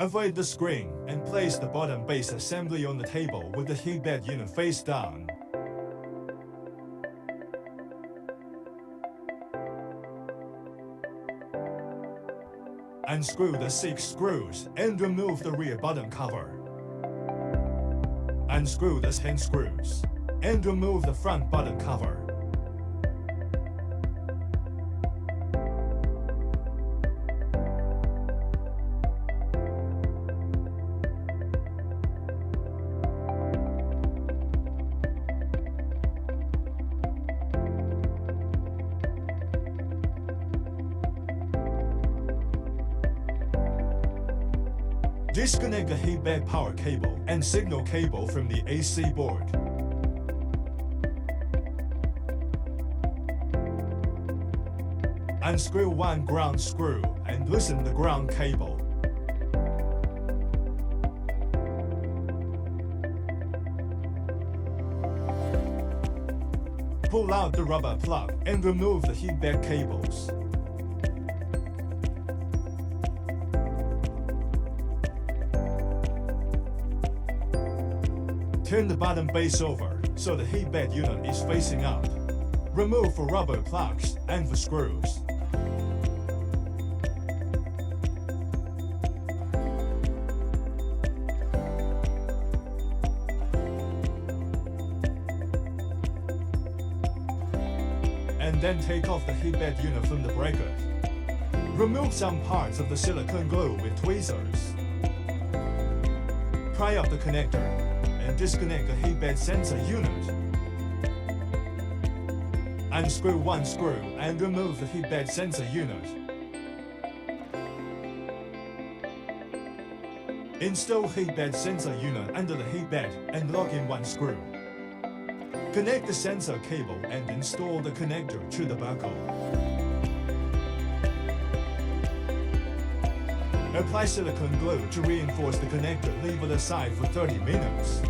Avoid the screen and place the bottom base assembly on the table with the heatbed unit face down. Unscrew the 6 screws and remove the rear bottom cover. Unscrew the 10 screws and remove the front bottom cover. Disconnect the heatbed power cable and signal cable from the AC board. Unscrew one ground screw and loosen the ground cable. Pull out the rubber plug and remove the heatbed cables. Turn the bottom base over so the heatbed unit is facing up. Remove for rubber plugs and for screws. And then take off the heatbed unit from the bracket. Remove some parts of the silicone glue with tweezers. Pry up the connector and disconnect the heatbed sensor unit. Unscrew one screw and remove the heatbed sensor unit. Install heatbed sensor unit under the heatbed and lock in one screw. Connect the sensor cable and install the connector to the buckle. Apply silicone glue to reinforce the connector. Leave it aside for 30 minutes.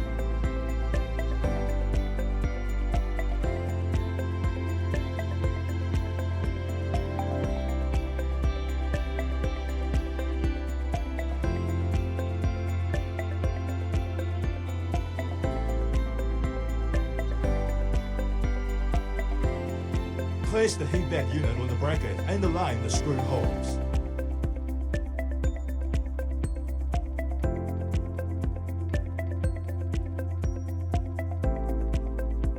Place the heatbed unit on the bracket and align the screw holes.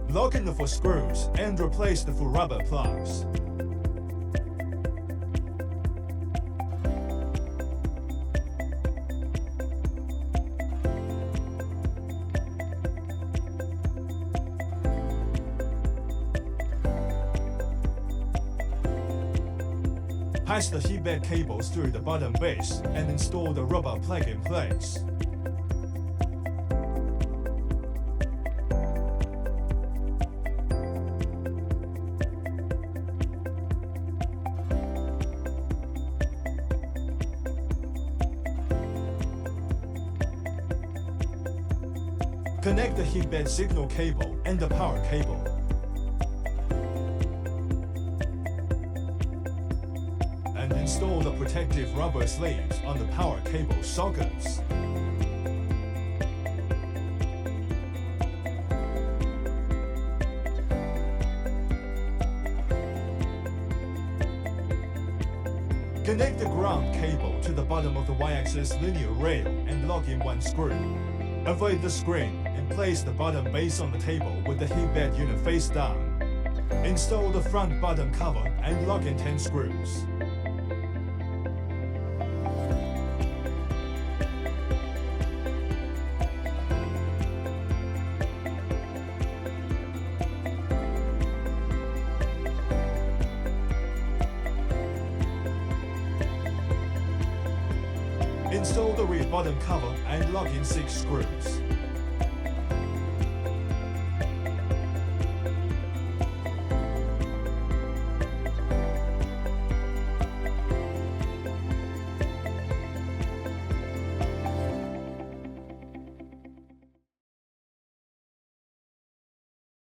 Lock in the 4 screws and replace the 4 rubber plugs. Pass the heatbed cables through the bottom base and install the rubber plug in place. Connect the heatbed signal cable and the power cable. And install the protective rubber sleeves on the power cable sockets. Connect the ground cable to the bottom of the Y-axis linear rail and lock in one screw. Avoid the screen and place the bottom base on the table with the heatbed unit face down. Install the front bottom cover and lock in 10 screws. Install the rear bottom cover and lock in 6 screws.